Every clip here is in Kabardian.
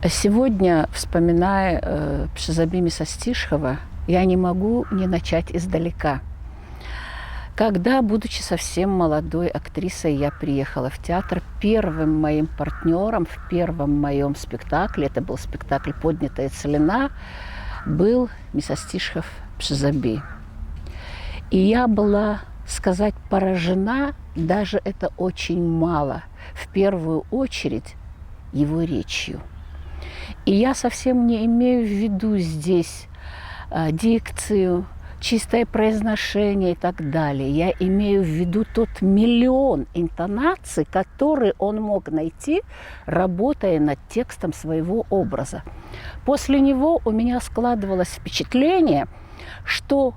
Сегодня, вспоминая Пшезаби Мисостишхова, я не могу не начать издалека. Когда, будучи совсем молодой актрисой, я приехала в театр, первым моим партнером в первом моем спектакле, это был спектакль «Поднятая целина», был Мисостишхов Пшезаби. И я была, сказать, поражена, даже это очень мало, в первую очередь его речью. И я совсем не имею в виду здесь дикцию, чистое произношение и так далее. Я имею в виду тот миллион интонаций, которые он мог найти, работая над текстом своего образа. После него у меня складывалось впечатление, что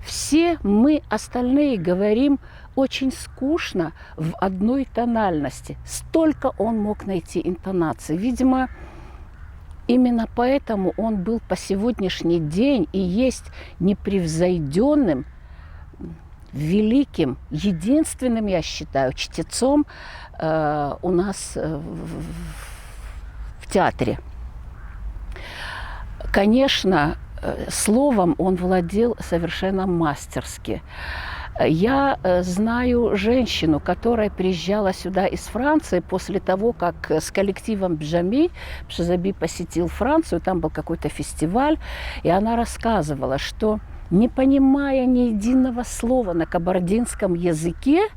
все мы остальные говорим очень скучно в одной тональности. Столько он мог найти интонаций. Видимо, именно поэтому он был по сегодняшний день и есть непревзойденным, великим, единственным, я считаю, чтецом у нас в театре. Конечно, словом он владел совершенно мастерски. Я знаю женщину, которая приезжала сюда из Франции после того, как с коллективом Бжами Пшезаби посетил Францию, там был какой-то фестиваль, и она рассказывала, что, не понимая ни единого слова на кабардинском языке,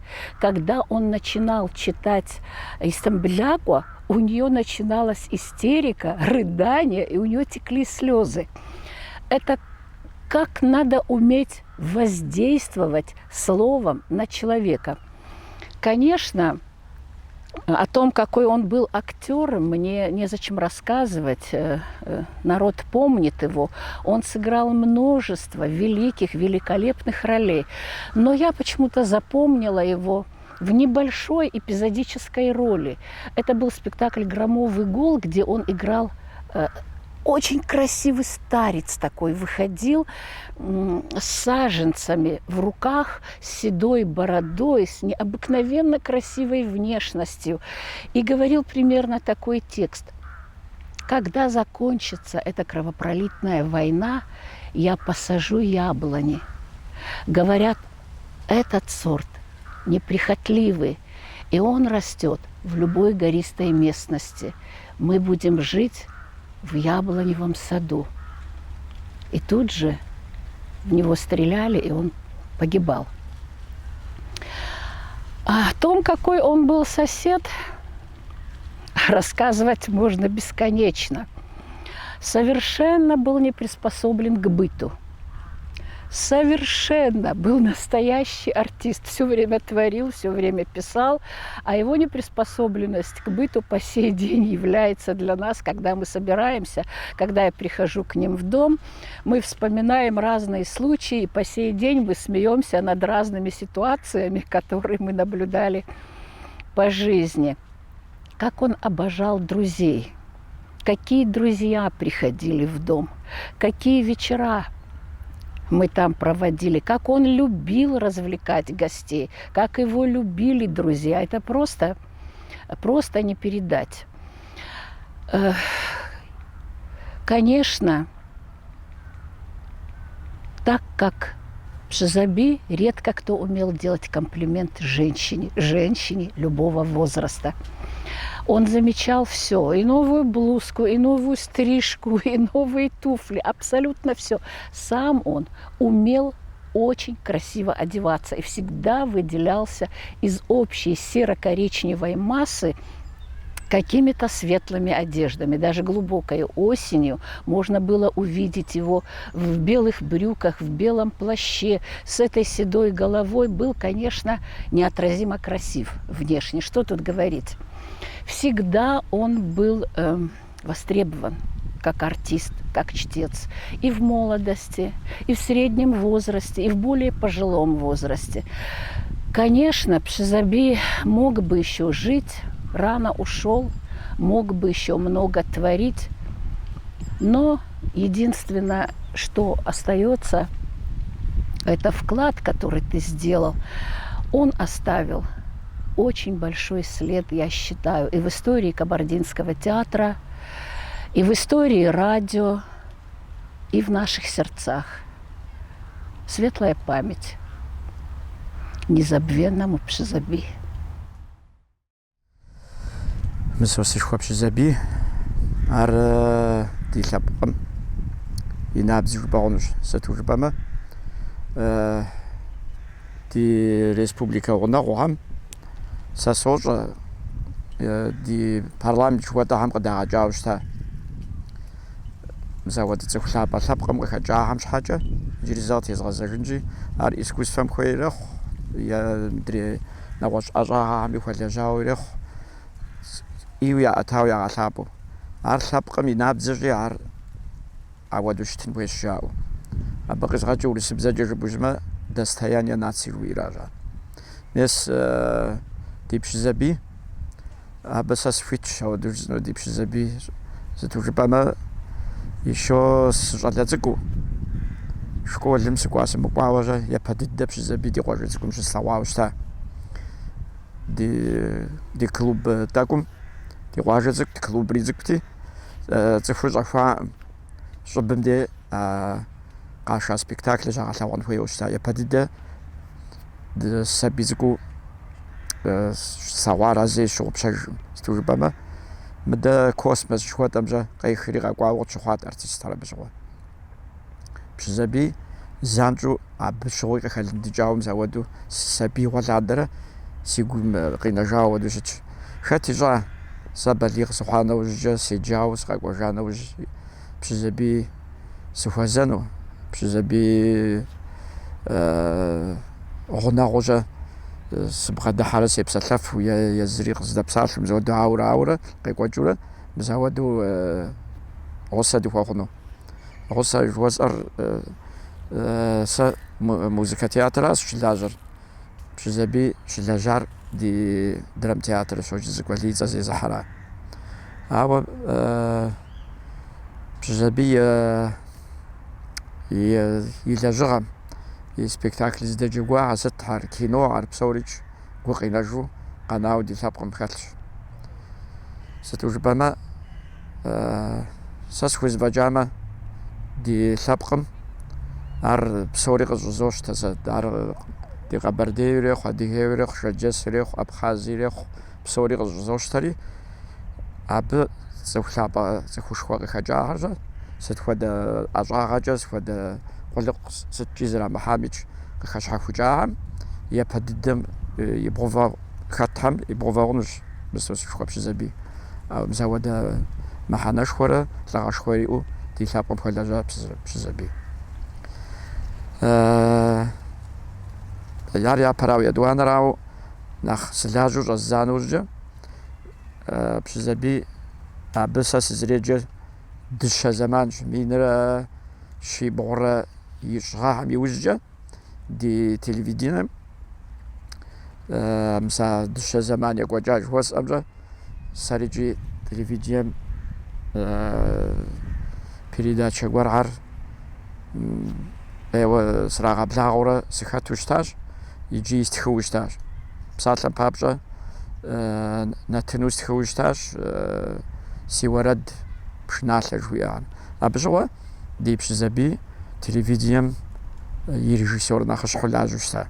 когда он начинал читать Истамбляку, у нее начиналась истерика, рыдание, и у нее текли слезы. Это как надо уметь воздействовать словом на человека. Конечно, о том, какой он был актером, мне незачем рассказывать. Народ помнит его. Он сыграл множество великих, великолепных ролей. Но я почему-то запомнила его в небольшой эпизодической роли. Это был спектакль «Громовый гол», где он играл очень красивый старец такой, выходил с саженцами в руках, с седой бородой, с необыкновенно красивой внешностью. И говорил примерно такой текст: «Когда закончится эта кровопролитная война, я посажу яблони. Говорят, этот сорт неприхотливый, и он растет в любой гористой местности. Мы будем жить в яблоневом саду». И тут же в него стреляли, и он погибал. А о том, какой он был сосед, рассказывать можно бесконечно. Совершенно был не приспособлен к быту. Совершенно был настоящий артист. Все время творил, все время писал. А его неприспособленность к быту по сей день является для нас, когда мы собираемся, когда я прихожу к ним в дом, мы вспоминаем разные случаи, и по сей день мы смеемся над разными ситуациями, которые мы наблюдали по жизни. Как он обожал друзей, какие друзья приходили в дом, какие вечера мы там проводили, как он любил развлекать гостей, как его любили друзья. Это просто не передать. Конечно, так как Пшезаби редко кто умел делать комплимент женщине любого возраста. Он замечал все, и новую блузку, и новую стрижку, и новые туфли, абсолютно все. Сам он умел очень красиво одеваться и всегда выделялся из общей серо-коричневой массы какими-то светлыми одеждами. Даже глубокой осенью можно было увидеть его в белых брюках, в белом плаще, с этой седой головой. Был, конечно, неотразимо красив внешне. Что тут говорить? Всегда он был востребован как артист, как чтец. И в молодости, и в среднем возрасте, и в более пожилом возрасте. Конечно, Пшезаби мог бы еще жить, рано ушел, мог бы еще много творить. Но единственное, что остается, это вклад, который ты сделал. Он оставил очень большой след, я считаю, и в истории кабардинского театра, И в истории радио, и в наших сердцах. Светлая память незабвенному Пшизаби. Мысосишхуа Пшизаби ар дилапкъым и набзи жбагъунущ сэтужбэмэ ди республика гъунэгъухэм сэ сощӀэ ди парламент жыхуэтӀэхэм къыдагъэкӀауэ щыта. Мызауэдэ цӀыху лъапӀэ лъэпкъым къыхэкӀахэм щхьэкӀэ иджыри зэ къытезгъэзэжынщи ар искусствэм хуей ирехъу, мыдрей нэгъуэщӀ ӀэщӀагъэхэми хуэлэжьауэ ирехъу, иуи яӀэтауэ ягъэлъапӀэу. Ар лъэпкъым и набдзэщӀи ар ауэдэу щытын хуейщ жаӀэу. Абы къищӀэкӀэ урысыбзэкӀэ жыпӀэжмэ достояние нации жуиращ ар. Мес ди Пшызаби абы сэ схуитщ ауэдэу жысӀэну ди Пшызаби сыту жыпӀэмэ еще щӀалэ цӀыкӀуу школым сыкӀуа сымыкӀуауэжьэ япэ дыдэ Пшызаби ди къуажэ цӀыкӀум щыслъэгъуауэ щыта. Ди клуб тӀэкӀум ди къуажэ цӀыкӀут, клубри цӀыкӀути цӀыхур щӀэхуаӀым щӀыбым де къаша спектакль щагъэлъэгъуэн хуейуэ щыта. Япэ дыдэ сабий цӀыкӀуу слъэгъуар зэи щыгъупщэжым. Сыту жыпӀэмэ мыдэ космос жыхуэтӀэмкӀэ къехри къэкӀуауэ къытщыхъуат артистхэр абы щыгъуэ. Пшызаби занщӀэу абы щыгъуи къыхэлындыкӀауэ мызауэдэу сабиигъуэ лъандэрэ си гум къинэжауэ ауэдэу щытщ. Хэт ищӀа сэ балигъ сыхъуа нэужькӀэ седжауэ сыкъэкӀуэжа нэужь Пшызаби сыхуэзэну, Пшызаби гъунэгъущӀэ сыбгъэдыхьэрэ сепсэлъэфу езыри къыздэпсалъэу мызауэдэу ауэрэ къекӀуэкӀыурэ мызауэдэу гъусэ дыхуэхъуну. Гъусэ жыхуэсӀэр сэ музыка театращ щылажьэр. Пшызаби щылэжьар ди драм театр щоджэ зыгуэлицӀэ зезыхьэра. Ауэ Пшызаби и лэжьыгъэм и спектакль зыдэджэгуа сыт ар кино ар псорикӀ гу къинэжу къэнауэ ди лъэпкъым хэлъщ. Сыту жыпӀэмэ сэ схуезыфӀэкӀамэ ди лъэпкъым ар псори къыщӀызощтэ сэ. Ар ди Къэбэрдей ирехъу, Адыгей ирехъу, Шэджэс ирехъу, Абхъаз ирехъу, псори къыщӀызощтэри абы цӀыху лъапӀэ цӀыхушхуэ къыхэкӀагъэрщ. Сыт хуэдэ ӀэщӀагъэкӀэ, сыт хуэдэ къулыкъу сыткӀи зэрамыхьам икӀ къыхэщхьэхукӀагъэм япэ дыдэм и бгъувэ хэтхэм и бгъувэ хъунущ Мысосышхуэ Пшызаби. Мызауэдэ мыхьэнэшхуэрэ лӀыгъэшхуэ иӀэу ди лъэпкъым хуэлэжьа Пшызаби. Ар япэрауэ етӀуанэрауэ нэхъ сылажьэу щӀэза нэужькӀэ Пшызаби абы сэ сызыреджэр дыщэ зэманщ. Минрэ щибгъурэ ищӀыгъэхэм иужькӀэ ди телевидением мыса дыщэ зэман екӀуэкӀа жыхуэсӀэмкӀэ сэри икӀи телевидением передачэ гуэрхьэр ейуэ срагъэблагъуэрэ сыхэту щытащ, иджы стхыуи щытащ. Псалъэм папщӀэ нэтыну стхыуи щытащ, си уэрэд пшыналъэ жыхуиӀэхэм. Абы щыгъуэ ди Пшызаби телевидением и режиссер нэхъыщхьэу лажьэу щыта.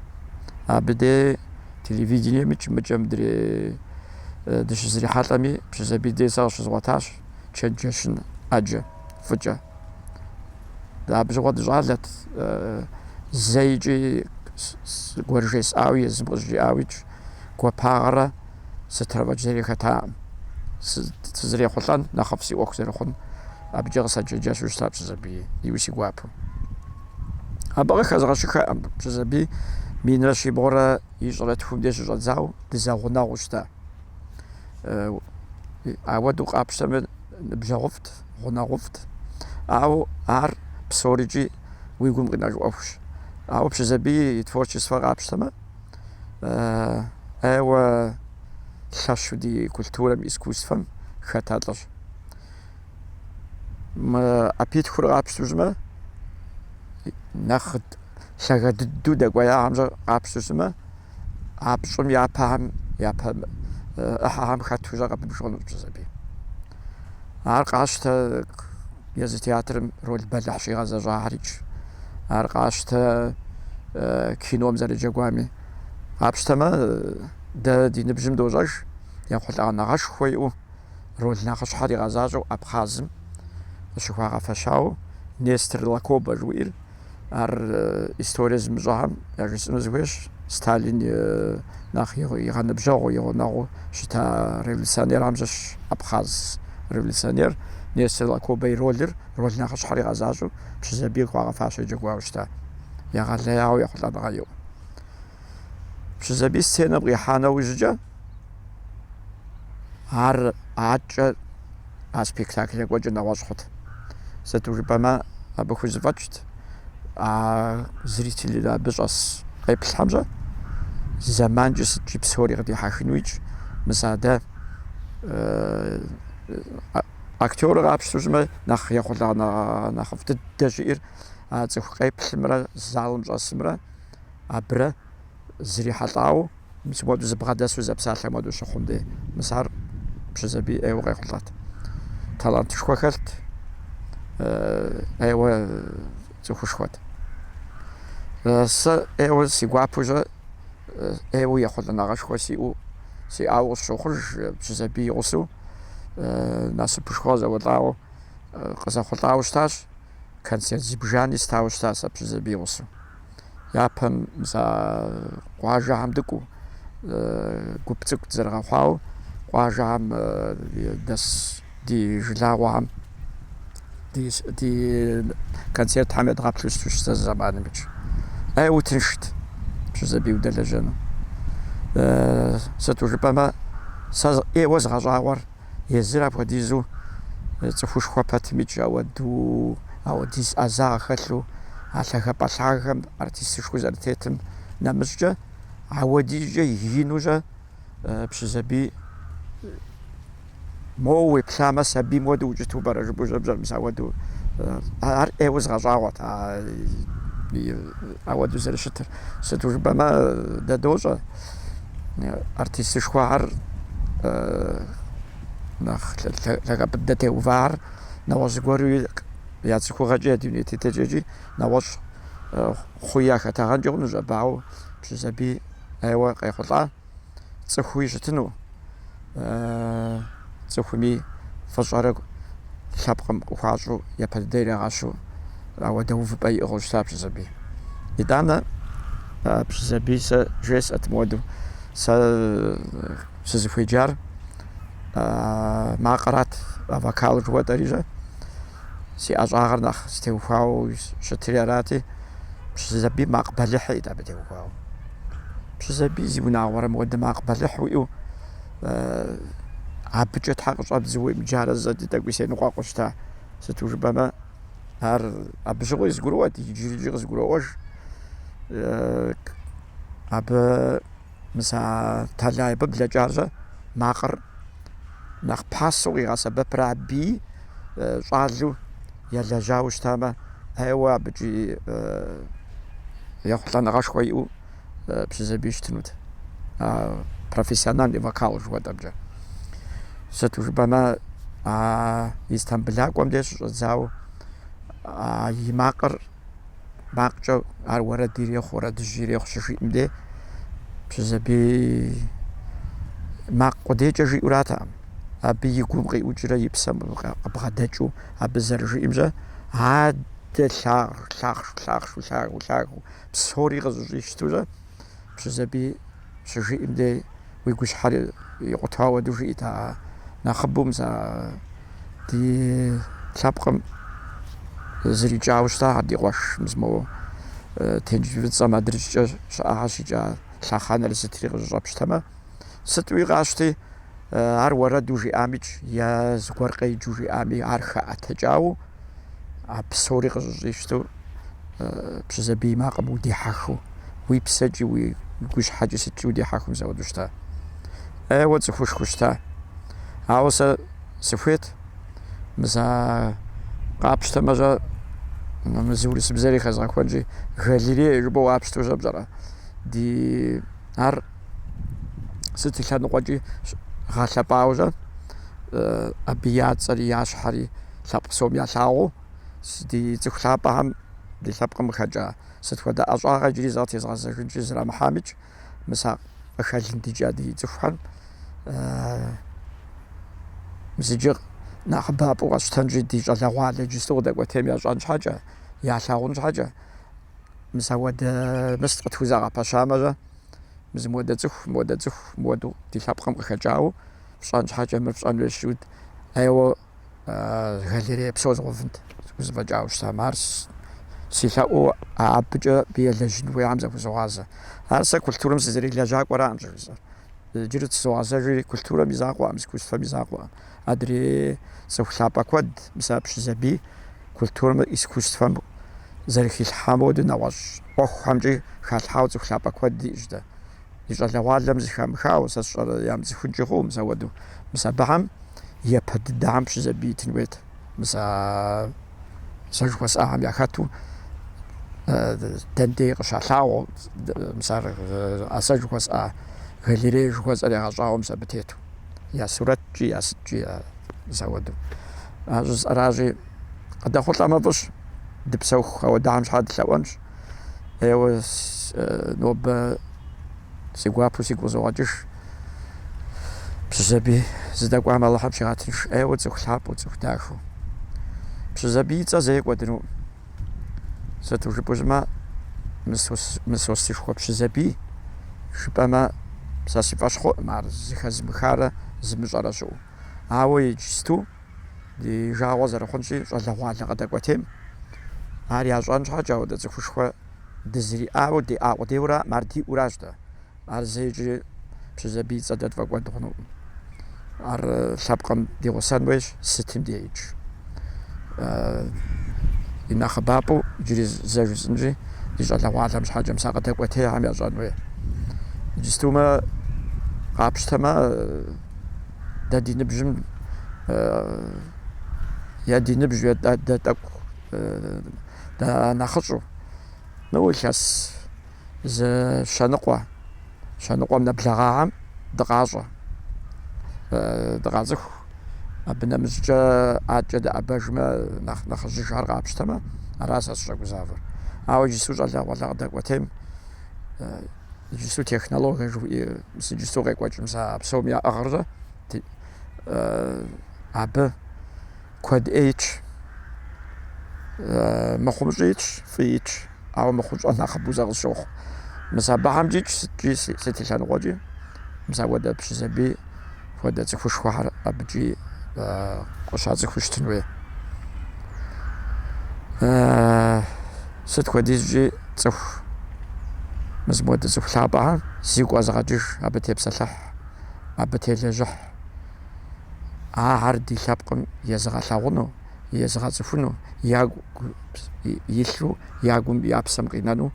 Абы де телевидением икӀ-мыкӀэ мыдрей дыщызэрихьэлӀэми Пшызаби де сэ къыщызгъуэтащ чэнджэщын Ӏэджэ фӀыкӀэ. Абы щыгъуэ дыщӀалэт зэикӀи гуэр жесӀауи езым къызжиӀауи икӀ гуапагъэрэ сытрэ фӀэкӀ зэрихэтаӀым. СызэрехъулӀэн нэхъыфӀ си Ӏуэху зэрыхъун абыкӀэ къысэджэджэщу щыта Пшызаби иуи си гуапэу. Абы къыхэзгъэщыхэӀым Пшызаби минрэ щибгъурэ ищӀрэ тхум де щыщӀэдзауэ дызэгъунэгъуу щыта. Ауэдэу къапщтэмэ ныбжьэгъуфӀт, гъунэгъуфӀт, ауэ ар псорикӀи уи гум къинэж Ӏуэхущ. Ауэ Пшызаби и творчествэ къапщтэмэ ейуэ лъэщу ди культурэм, искусствэм хэта лӀыщ. Ӏэпитхур къапщту щымэ нэхъ лъага дыдэу дэкӀуеягъэмкӀэ къапщту щымэ а пщӀым япэ Ӏыхьэхэм хэту къэбыбжыгъунущ Пшызаби. ар къащтэ езы театрым роль бэлыхь щигъэзэщӏахьэрикӏ, ар къащтэ кином зэрыджэгуами. Къапщтэмэ дэ ди ныбжьым дощӏэж ехъулӏа нэгъэшхуэ иӏэу роль нэхъыщхьэр игъэзащӏэу Абхъазым къыщыхуагъэфэщауэ Нестор Лакоба жыхуиӏэр, ар историе зымыщӏэхьэм яжысӏэну зыхуейщ. Сталин нэхъ игъэныбжьэгъуу, игъунэгъуу щыта революционерхэмжэщ Абхъаз революционер. Нестор Лакоба и роль нэхъыщхьэр игъэзащӏэу пщызабий хуагъэфащэу джэгуауэ щыта. Егъэлеяуэ ехъулӏэныгъэ иӏэу. Пщызабий сценэм къихьа нэужькӏэ ар ӏакӏэ а спектакль кӏуэкӏэ нэгъуэщӏ хъурт. Сыту жыпӏэмэ абы хузэфӏэкӏт, а зрители абы щӏэс къеплъхьэмщӏэ зэманкӏэ сыткӏи псори къыдихьэхынуикӏ. Мис адэ актерыр къапщту щымэ нэхъ ехъулӏа нэхъыфӏ дыдэ щыӏэр а цӏыху къеплъымрэ залым щӏэсымрэ абырэ зрихьэлӏауэ мис моду зыбгъэдэсу зэпсалъэм моду щыхъум де. Мис ар пщызабий ӏейуэ къехъулӏат. Талантышхуэ хэлът, ӏейуэ цӏыхушхуэт. Сэ ӏейуэ си гуапэу ӏейуэ ехъулӏэ нэгъэшхуэ сиӏауэ къысщохъуж пщызабий гъусэу. Насыпышхуэ зэуэлӏауэ къызэхъулӏауэ щытащ. Концерт зибжани стауэ щыта сэ пщызабий гъусэу. Япэм къуажэхьэм дыкӏуэу гуп цӏыкӏу дызэрыгъэхъуауэ къуажэхьэм дэс ди жылагъуэхьэм ди концертхьэм едгъэплъысту щытэ зэманымыкӏ. Ӏейуэ тыншт пщызабий удэлэжьэну. Сыту жыпӏэмэ сэ ӏейуэ згъэщӏагъуэр езыр апхуэдизу цӏыхушхуэ пэтымикӏ апхуэдиз ӏэзагъ хэлъу а лъэхэпӏэ лъагэхэм артистышхуэу зэрытетым нэмыщӏкӏэ ауэдизкӏэ инущӏэ пщызабий моуэ уеплъамэ сабий моду укӏыту пӏэрэ жыпӏэу щӏэбжьэр. Мис ауэдэу ар ӏейуэ згъэщӏагъуэрт ауэдэу зэрыщытыр. Сыту жыпӏэмэ дэ дощӏэ артистышхуэхьэр нэхъ лъэхэпӏ дыдэ теувар нэгъуэщӏ зыгуэру я цӏыхугъэкӏэ я дуней тетэкӏэкӏи нэгъуэщӏ хъуи яхэтагъэнкӏэ хъуну щӏэбауэ пщызабий ӏейуэ къехъулӏа. Цӏыхуи щытыну, цӏыхуми фӏыщӏэрэ лъэпкъым къыхуащӏу япэ дыдэ ирагъэщу ауэдэ увыпӏэ иӏыгъыу щыта пщызабий. Итӏанэ пщызабий сэ жесӏэт моду. Сэ сызыхуеджар макъырат, вокал жыхуэтӏэри си ӏэщӏагъэр нэхъ стеухуауэ щытыри арати, пщызабий макъ бэлыхьыт абы теухуауэ. Пщызабий зи унагъуэрэ мыуэдэ макъ бэлыхь уиӏэу абыкӏэ тхьэ къыщӏэбдзыуэ имыджарэ зэ ди тӏэкӏуи сеныкъуэкъуу щыта. Сыту жыпӏэмэ ар абы щыгъуи зыгурыӏуэт, иджыри къызгурыӏуэж. Абы мис а тэлай абы блэкӏар макъыр нэхъ пасэу къигъэсэбэпрэ абий щӏалэу елэжьауэ щытамэ ӏейуэ абыкӏи ехъулӏэ нэгъэшхуэ иӏэу пщызабий щытынут. Профессиональный вокал жыхуэтӏэмкӏэ. Сыту жыпӏэмэ Истамбулакӏуэм де щыщӏэдзауэ и макъкӏэ ар уэрэд ирехъу, уэрэдыжь ирехъу щыжиӏэм де пщызабий макъ къудейкӏэ жиӏэуратэкъым. Абы и гум къиӏукӏрэ и псэм къыбгъэдэкӏыу абы зэрыжиӏэмчӏэ адэ лъагъу псори къыщӏыщӏи щыту пщызабий щыжиӏэм де уи гущхьэр икъутауэ хуэдэу жиӏэт. Нэхъыбэу мис ди лъэпкъым зрикӏауэ щыта ди къуэш мис mo тенджыз выцӏэм адрыщӏкӏэ щыӏагъэ щикӏа лъэхъэнэр зытри къыщӏэпщтэмэ сытуи къащти ар уэрэду жиӏамикӏ е зыгуэр къеджэу жиӏами ар хэӏэтэкӏауэ а псори къыщӏыщӏи щыту пщызабий макъым удихьэхыу уи псэкӏи уи гущхьэкӏи сыткӏи удихьэхыу мызэуэду щыта. Ӏейуэ цӏыхушхуэ щыта. Ауэ сэ сыхуейт мис къапщтэмэ мы урысыбзэри хэзгъэхуэнщи галерея жыпӏэу къапщтэу щӏэпщӏэрэ. Ар сыт и лъэныкъуэкӏи гъэлъэпӏауэ абы яцӏэри ящхьэри лъэпкъ псом ялъагъуу ди цӏыху лъапӏэхэм ди лъэпкъым къыхэкӏа сыт хуэдэ ӏэщӏагъэ иджыри зыкъытезгъэзэжынкӏи зырамыхьамыкӏ мис а къыхэлъын дикӏа ди цӏыхухэм мызыджы нэхъыбапӏэу къэсщтэнщи ди щӏалэгъуалэ иджысту къыдэкӏуэтейм ящӏэн щхьэкӏэ ялъагъун щхьэкӏэ мис ауэдэ мыст къытхузагъэпэщамэ мыуэдэ цӏыху мыуэду ди лъэпкъым къыхэкӏауэ пщӏэн щхьэкӏэ мыпщӏэн хуейщ щыуд ӏейуэ галерея псо згъэвынт зыфӏэкӏауэ щытам ар си лъэӏуу абыкӏэ биелэжьын хуейхьэм зэхузогъазэ. Ар сэ культурэм сызэрилэжьакӏуэракъым щыжысӏэр. Иджыри тызогъэзэжри культурэм и закъуэӏым, искусствэм и закъуэӏым. Адрей цӏыху лъапӏэ куэд мис а пщызабий культурэм, искусствэм зэрыхилъхьам хуэдэу нэгъуэщӏ ӏуэхухьэмкӏи халъхьауэ цӏыху лъапӏэ куэд иӏэщ дэ. И щӏалэгъуалэм зыхамыхауэ сэ сщӏэрэ ямыдзыхункӏи хъууэ мис ауэдэу. Мис абыхьэм япэ дыдэхьэм пщызабий итын хуейт. Мис сэ жыхуэсӏагъэм яхэту дэндей къыщалъагъуу мис ар сэ жыхуэсӏа галерея жыхуэсӏэр ягъэщӏауэ мис абы тету. Я сурэткӏи я сыткӏи мис ауэдэу. Щӏысӏэращи къыдэхъулӏэмэ фӏыщ, дыпсэху ауэдэхьэм щхьэ дылъэӏуэнщ. Ейуэ нобэ си гуапэу сигу къызогъэкӏыж пщызабий зыдэкӏуам Алыхьым щигъэтынш ӏейуэ цӏыху лъапӏэу цӏыху дахэу. Пщызабий и цӏэ зэи кӏуэдынукъым. Сыту жыпӏэу щытмэ, мысостышхуэ пщызабий жыпӏэмэ сэ си фӏэщ хъуӏым ар зыхэзмыхарэ зымыщӏэрэ щыӏэу. Ауэ иджысту ди жагъуэ зэрыхъунщи щӏалэгъуалэ къыдэкӏуэтейм ар ящӏэн щхьэкӏэ ауэдэ цӏыхушхуэ дызэриӏауэ диӏа къудейуэ ар диӏуращ дэ. Ар зейкӏи пщызабий цӏэ дэ тфӏэкӏуэд хъунукъым. Ар лъэпкъым дигъусэн хуейщ, сытым деӏэж. И нэхъыбапӏэу иджыри зэ жысӏэнщи ди щӏалэгъуалэм щхьэкӏэ мис а къыдэкӏуэтейхьэм ящӏэн хуей. Иджыстумэ къапщтэмэ дэ ди ныбжьым я ди ныбжь дэ тӏэкӏу дэ нэхъыщӏу илъэс зы щэныкъуэм нэблагъагъэм дыкъащӏэ, дыкъацӏыху. Абы нэмыщӏкӏэ ӏэкӏэ дэӏэбэжмэ нэхъыжьыжхэр къапщтэмэ ара сэ сыщӏэгузавэр. Ауэ иджысту щӏалэгъуалэ къыдэкӏуэтейм иджысту технологие жыхуиӏи мис иджысту къекӏуэкӏ мис а псом яӏыгъырэ абы куэд ӏейщ, мыхъумыщӏи итщ, фӏы итщ, ауэ мыхъумыщӏэр нэхъыбэу зэ къысщохъу. Мис абыхьэмкӏи сыткӏи сыт и лъэныкъуэкӏи мис ауэдэ пщызабий хуэдэ цӏыхушхуэхьэр абыкӏи къыщацӏыхуу щытын хуей. Сыт хуэдизкӏи цӏыху мызмыуэдэ цӏыху лъапӏэхьэр зигу къэзыгъэкӏыж, абы тепсэлъыхь, абы телэжьыхь. Ар ди лъэпкъым езыгъэлъэгъуну, езыгъэцӏыхуну, ягу илъу ягум я псэм къинэну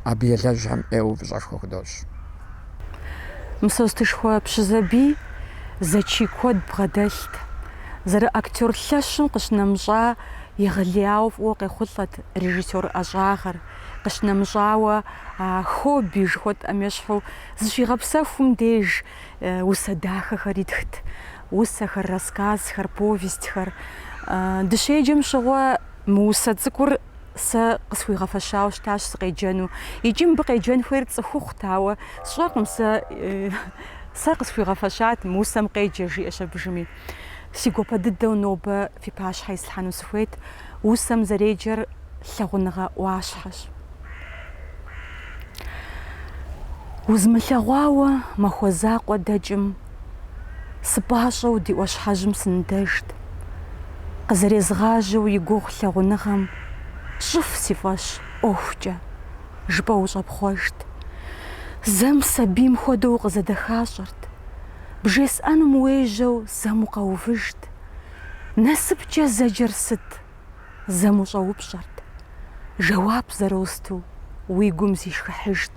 абы елэжьхэм ӏейуэ фӏыщӏэшхуэ худощ. Мысостышхуэ пщызабий зэчий куэд бгъэдэлът. Зэры актер лъэщым къыщынэмыщӏа егъэлеяуэ фӏыуэ къехъулӏэт режиссер ӏэщӏагъэр. Къыщынэмыщӏауэ хобби жыхуэтӏэм ещхьу зыщигъэпсэхум деж усэ дахэхэр итхт. Усэхэр, рассказхэр, повестхэр. Дыщеджэм щыгъуэ мы усэ цӏыкӏур сэ къысхуигъэфэщауэ щытащ сыкъеджэну. Икӏи мыбы къеджэн хуейр цӏыхухъут, ауэ сщӏэркъым сэ къысхуигъэфэщат, мы усэм къеджэ жиӏащ абыжыми. Си гуапэ дыдэу нобэ фи пащхьэ ислъхьэну сыхуейт. Усэм зэреджэр лъагъуныгъэ ӏуащхьэщ. Узмылъэгъуауэ махуэ закъуэ дэкӏым сыпӏащӏэу ди ӏуащхьэжьым сындэжт. Къызэрезгъажьэу и гугъу лъагъуныгъэм щӏыф си фӏэщ ӏуэхукӏэ жыпӏэу ущӏэпхъуэжт. Зэм сабийм хуэдэу укъызэдэхащӏэрт. Бжесӏэнум уежьэу зэм укъэувыжт. Насыпкӏэ зэджэр сыт? Зэм ущӏэупщӏэрт. Жэуап зэросту уи гум зишхыхьыжт.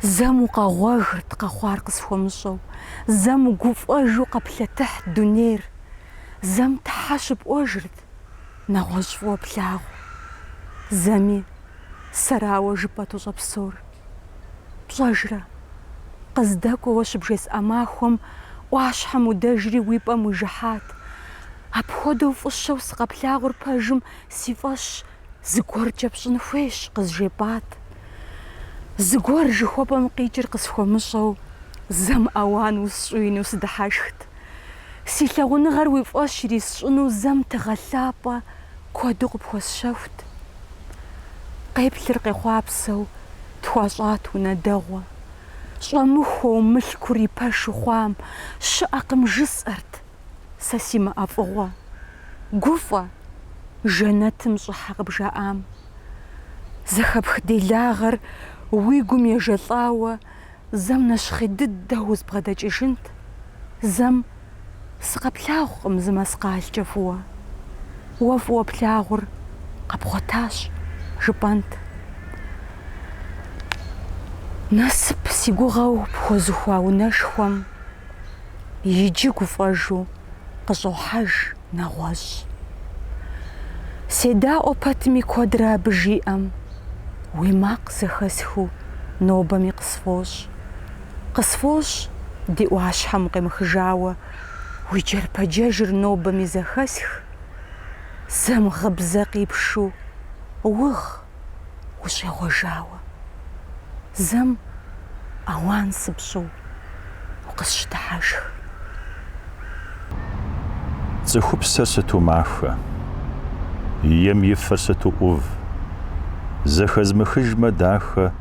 Зэм укъэгъуэжырт къэхъуар къысхуэмыщӏэу. Зэм угуфӏэжу къэплъэтыхьт дунейр. Зэм тхьэ щыпӏуэжырт нэгъуэщӏ фӏыуэ плъагъу. Зэми сэрауэ жыпӏэт ущӏэпсор. Пщӏэжрэ, къыздэкӏуэуэ щыбжесӏэ махуэм Ӏуащхьэм удэжри уи пӀэм уижыхьат. Апхуэдэу фӀыщэу сыкъэплъагъур пэжым си фӀэщ зыгуэркӀэ пщӀын хуейщ къызжепӀат. Зыгуэр жыхуэпӀэм къикӀыр къысхуэмыщӀэу зэм Ӏэуан усщӀыну сыдыхьэшхт. Си лъагъуныгъэр уи фӀэщ ирисщӀыну зэм тыгъэлъапӀэ куэду къыпхуэсщэхут. Къеплъыр къехъуапсэу тхуащӀат унэдэгъуэ. Щӏэмыхуэу мылъкур и пэш ухъуам щыӀэкъым жысӀэрт сэ си мыӀэфӀыгъуэ. Гуфӏэ жэнэтым щӀыхьэ къыбжаӀам. Зэхэпх делагъэр уи гум ежэлӀауэ зэм нэщхъей дыдэу узбгъэдэкӀыжынт. Зэм сыкъэплъагъукъым зы мэскъалкӀэ фӀыуэ. Уэ фӀыуэ плъагъур къэпхъуэтащ жыпӀэнт. Насып си гугъэу пхуэзыхуа унэшхуэм иджы гуфӀэжу къыщӀохьэж нэгъуэщӀ. Седаӏуэ пэтми куэдрэ абы жиӏэм, уи макъ зэхэсхыу нобэми къысфощӀ. КъысфощӀ ди Ӏуащхьэм укъемыхыжауэ, уи джэрпэджэжыр нобэми зэхэсх, зэм гъыбзэ къипшу угъ ущӀегъуэжауэ. Зэм Ӏэуан сыпщӀу укъысщытыхьэшх. Цӏыхупсэр сыту махуэ, ем и фэр сыту ӏув, зэхэзмыхыжмэ дахэ,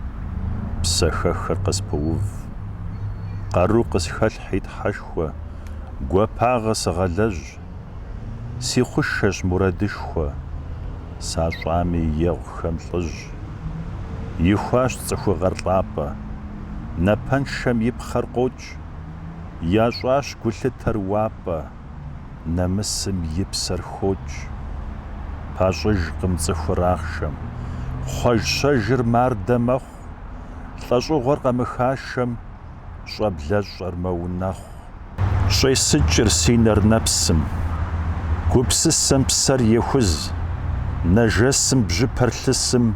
псэхэхэр къыспыув. Къару къысхэлъхьи тхьэшхуэ, гуапагъэ сыгъэлэжь, си хъушэщ мурэдышхуэ, сащӏами егъухэм лӏыжь. Ихуащ цӏыхугъэр лӏапӏэ, напэншэм и пхъэр къокӏ, ящӏащ гулъытэр уапӏэ, нэмысым и псэр хокӏ. Пащӏыжкъым цӏыхур ахъшэм, кхъуэж-щэжыр мардэ мэхъу, лӏэщӏыгъуэр къэмыхашэм, щӏэблэщӏэр мэунэхъу. Щӏесыкӏыр си нэр нэпсым, гупсысэм псэр ехуз, нэжэсым бжьыпэр лъысым,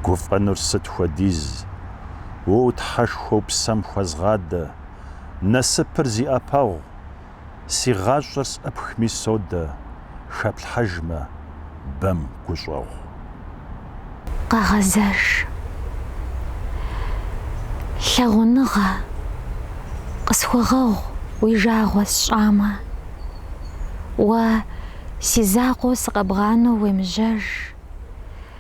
гуфӏэнур сыт хуэдиз. Уэ утхьэшхуэу псэм хуэзгъадэ, насыпыр зи ӏэпэгъу, си гъащӏэр сӏыпхми содэ, хэплъхьэжмэ бэм гущӏэгъу. Къэгъэзэж лъагъуныгъэ къысхуэгъэгъу уи жагъуэ сщӏамэ, уэ си закъуэу сыкъэбгъанэу уемыжьэж.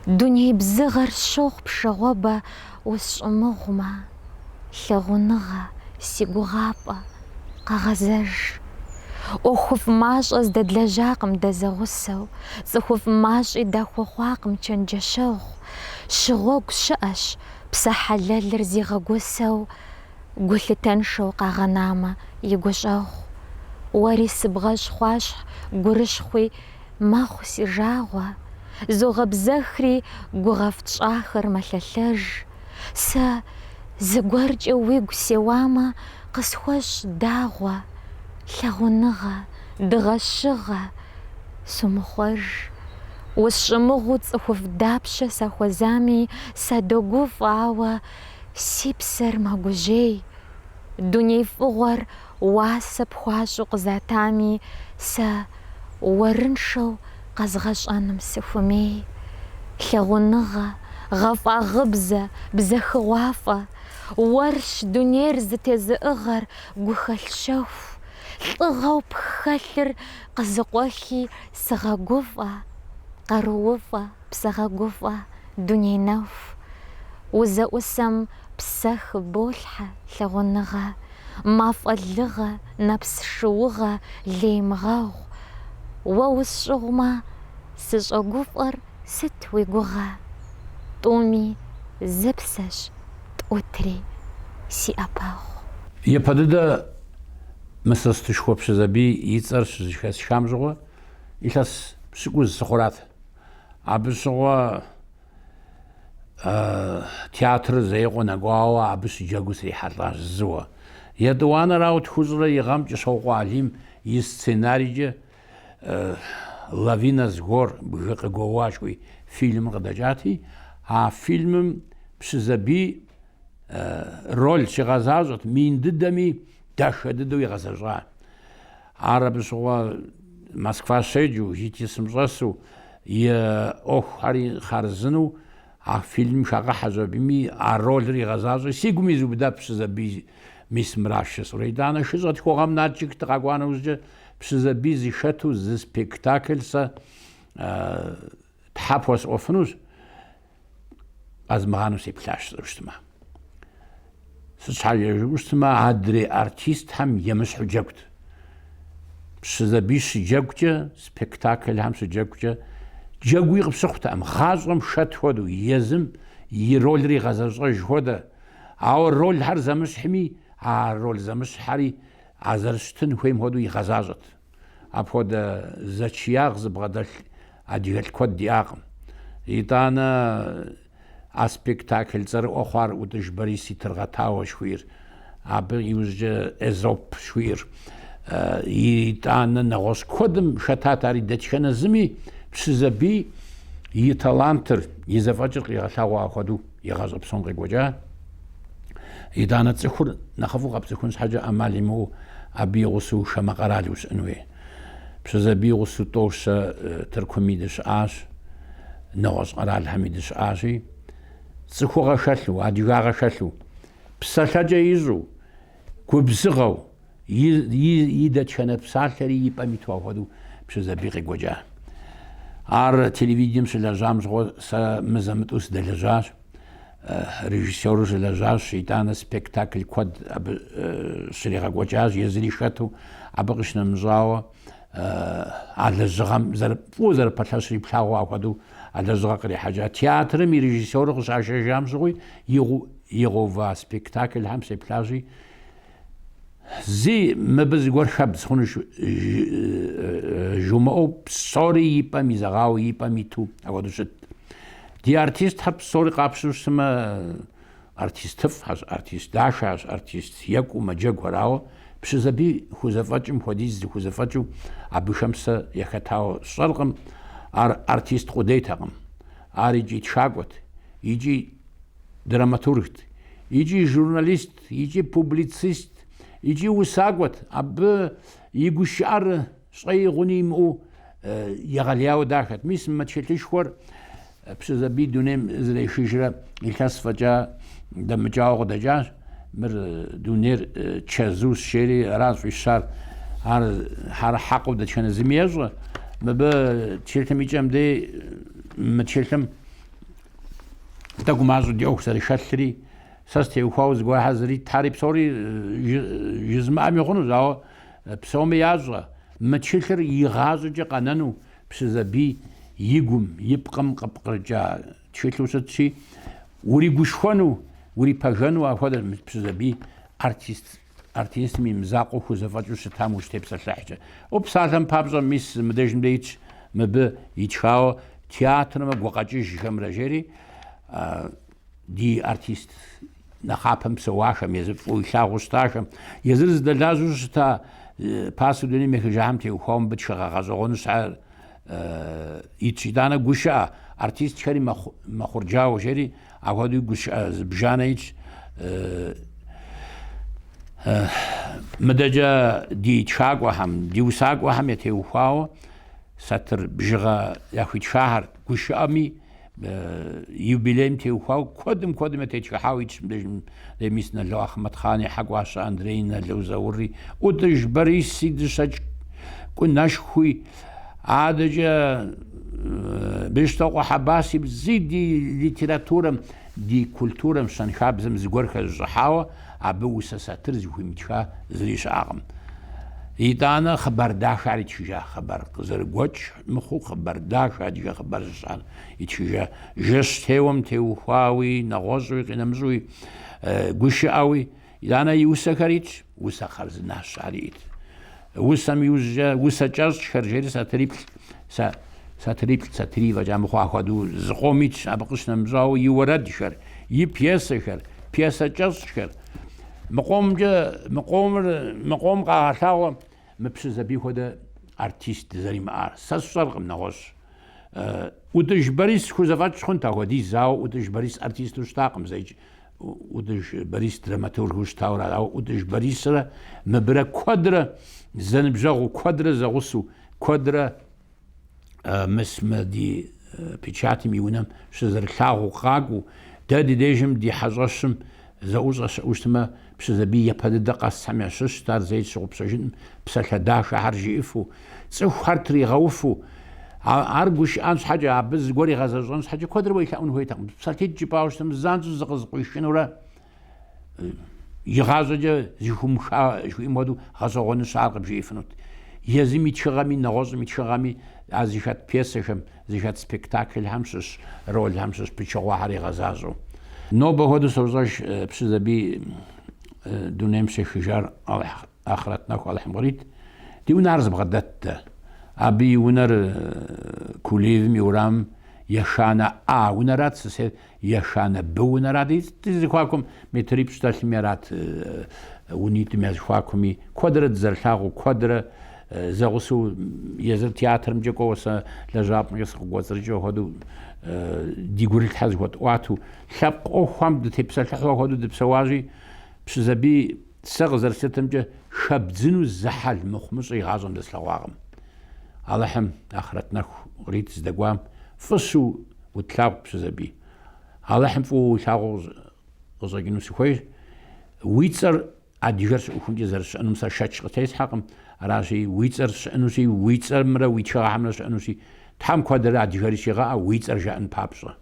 Дуней бзыгъэр щохъу пшэгъуэбэ усщӏымыгъумэ, лъагъуныгъэ си гугъапӏэ къэгъэзэж. Ӏуэхуфӏ мащӏэ здэдлэжьакъым дэзэгъусэу, цӏыхуфӏ мащӏи дахуэхъуакъым чэнджэщэгъу. Щыгъуэгу щыӏэщ псэ хьэлэлыр зигъэгусэу, гулъытэншэу къагъэнамэ и гущӏэгъу. Уэри сыбгъэщ хъуащ гурыщхъуи мэхъу си жагъуэ, зогъэбзэхри гугъэфтщӏахэр мэлъэлъэж. Сэ зыгуэркӏэ уигу сеуамэ, къысхуэщӏ дагъуэ, лъагъуныгъэ, дыгъэщыгъэ сумыхъуэж. Усщӏымыгъуу цӏыхуфӏ дапщэ сахуэзами, садогуфӏ, ауэ си псэр мэгужьей. Дуней фӏыгъуэр уасэ пхуащӏу къызатами, сэ уэрыншэу къэзгъэщӏэным сыхуэмей. Лъагъуныгъэ, гъэфӏагъыбзэ, бзэхыгъуафӏэ, уэрщ дунейр зытезыӏыгъэр гухэлъ щэху. Лӏыгъэу пхэлъыр къызыкъуэхи сыгъэгуфӏэ, къарууфӏэ, псэгъэгуфӏэ, дуней нэху. Узэӏусэм псэ хыболъхьэ лъагъуныгъэ, мафӏэлыгъэ, нэпс шыугъэ лей мыгъэгъу. Уэ усщӏыгъумэ, сыщӏэгуфӏэр сыт уи гугъэ? Тӏуми зы псэщ, тӏутри си ӏэпэгъу. Япэ дыдэ мысыстышхуэ пщызабий и цӏэр щызыхэсшам щыгъуэ илъэс пщыкӏуз сыхъурат. Абы щыгъуэ театрыр зейкъуэ нэгуауэ абы щыджэгуу срихьэлӏащ зыуэ. Етӏуанэрауэ тхущӏрэ и гъэмкӏэ Щоукъуэ Алим и сценарийкӏэ «Лавина згор» бгы къыгуэуа шхуи фильм къыдэкӏати, а фильмым пщызабий роль щигъэзащӏэт. Мин дыдэми داشة ددو يغزرجا عرب سوا موسكوا شيجو هيتي سمجاسو هاري خارزنو فيلم شاقا حزبيمي رول غزازو سيغمي زبدا بسزبي ميس مراشس ريدانا شزات خوغام ناتشيك تقاقوانا وزجا بسزبي زي شاتو زي سبيكتاكل سا تحابوس اوفنوز از مغانو سي بلاش زرشتما سچال يجوشتما عدري ارتيست هم يمسحو جاكت بسزبي سجاكت سبيكتاكل هم سجاكت جاوي غبسخت ام خازم شات هودو يزم يرول ري غزاج هودا او رول هر زمش حمي رول زمش حري عزرشتن ويم هودو يغزاجت اب هودا زچياغ بغدل اديل كود دياغم يتانا اسبيكتاكل زر اخوار ودجبري سي ترغتاو شوير اب يوز ازوب شوير يتانا نغوس كودم شتاتاري دچكنا زمي بسزبي يتالانتر يزفاجر يغلاوا خدو يغازب سونغ غوجا يدانا تسخر نخفو قبسكون حاجه اماليمو ابي غسو شمقرالوس انوي بسزبي غسو توش تركميدش اش نوز قرال حميدش اشي تسخو غشلو اديغا غشلو بسالجا يزو كوبزغو يدچنا بسالتري يباميتوا خدو بسزبي غوجا ار تلفزيون سلاجامز سا مزمتوس دلجاج ريجيسور سلاجاج شيطان سبيكتاكل كود شريغا غوجاج يزري شاتو ابغشنا مزاو على زغم زر فوزر باتاشري بلاوا اكدو على زغقري حاجه تياتر مي ريجيسور غشاش جامز غوي يغو سبيكتاكل هم سي بلاجي زي ما بزغور خبز خونش جمعو بصوري يبا ميزغاو يبا ميتو اودو شت دي ارتيست حب صوري قابسوس ما ارتيست فاز ارتيست داشاش ارتيست يكو ماجاغ وراو بشزبي خوزفاجم خوديز خوزفاجو ابو شمس يكتاو صرقم ارتيست قديتاقم اريجي تشاغوت يجي دراماتورغت يجي جورناليست يجي بوبليتسيست يجي وساقوت اب يقشعر شي غنيمو يغلياو داخت ميس ما تشلتشور بسزبي دونيم زي شجره الكاس فجا دم جاو دجاج مر دونير تشازوس شيري راس في الشار هر حق ود كان زمياج ما ب تشلتم يجم دي ما تشلتم تاكو مازو ديو سري شاتري ساستي وخاوز غوا حزري تاريب سوري يزما ميغونو زاو بسومي يازغا ما تشلتر يغازو جا قانانو بسزبي يقوم يبقم قبقرجا تشلتو ستشي وري غشخونو وري باجانو هذا بسزبي ارتيست مي مزاقو خوزفاجو ستامو شتبس الحاجه وبسالم بابزو ميس مدجم ديتش مب يتشاو تياتر ما غوقاجي جمراجري دي ارتيست نخابم سواشم يزف ويشاغوستاشم يزرز دلازوش تا باسو دوني مخجامتي وخوم بتشغا غازغون سعر يتشيدانا غوشا ارتيست شري مخرجاو شري اغادو غوشا بجانيش مدجا دي تشاغو هم دي وساغو هم يتيوخاو ساتر بجغا ياخد شهر غوشامي يوبيليم تيوخاو كودم تيتشحاويتش ميسنا لو احمد خاني حقواش اندرينا لو زوري ودج بريسي دشج كناش خوي عادجا بيشتاقو حباسي بزيدي ليتراتورم دي كولتورم شان خابزم زغورخ الزحاوه ابو ساترز ويمتشا زريش اغم يدانا خبر داش على تشجع خبر زرقوش مخو خبر داش على خبر زعل يتشجع جست هوم تيوخاوي نغوزوي قنمزوي قوش قوي يدانا يوسكريتش وسخرز ناس عليت وسم يوزجا وسجاز خرجري ساتريب وجا مخو اخدو زقوميتش ابقش نمزاو يورد شر يبياسه شر بياسه جاز شر مقوم قاعدة مبسوط هذا ارتيست زي ما ساسر نغوش ودش بريس خوزفاتش خنتا ودي زاو ودش بريس ارتيست وشتاقم زي ودش بريس دراماتورغ وشتاورا أو ودش بريسرا مبرا كودرا زنبجاغو كودرا زغسو كودرا مسمى دي بيتشاتي ميونام شزر خاغو قاقو دادي ديجم دي حجاشم زوج أشتما بشزبي يبهد دقة سمع شش تار زيت شغب سجن بسالة داشة هرجي إفو تسوح هرتري غوفو عرقوش أنس حاجة عبز قولي غزاج أنس حاجة كودر ويكاون هو يتقم بسالة تجي باوشتم زانتو زغزقو يشنورا يغازجا زيخو مشا شو إمادو غزاغون سعرق بجي إفنوت يزمي تشغامي نغازمي تشغامي عزيشات بيسشم زيشات سبيكتاكل همسس رول همسس بيشغوا حري غزازو نوبة هدو سوزاش بسزبي دونيم سيخجار آخرتنا على حمريت دي ونارز بغدات أبي ونر كوليف ميورام يشانا ونرات سيد يشانا ونرات دي خواكم متريب ستاش ميرات ونيت ميز خواكمي كودرة زرشاغو كودرة زغسو يزر تياتر مجيكوسا لجاب مجيسخ وزرجو هدو دي قريت حاج واتو شاب او خام دو تبسل حوا هدو دبسواجي بسزبي سغزر ستمجه شابزنو زحل مخمص يغازم دسلواغم على حم اخرتنا ريت زدقوام فسو وتلاق بسزبي على حم فو شاغو غزاقينو سخوي ويتسر اديجرس وخنجي زرس انو مسا شاتش قتيس حقم راشي ويتسر انوسي ويتسر مرا ويتشا حملس انوسي تحم كوادر اديجرس يغا ويتسر جان بابسا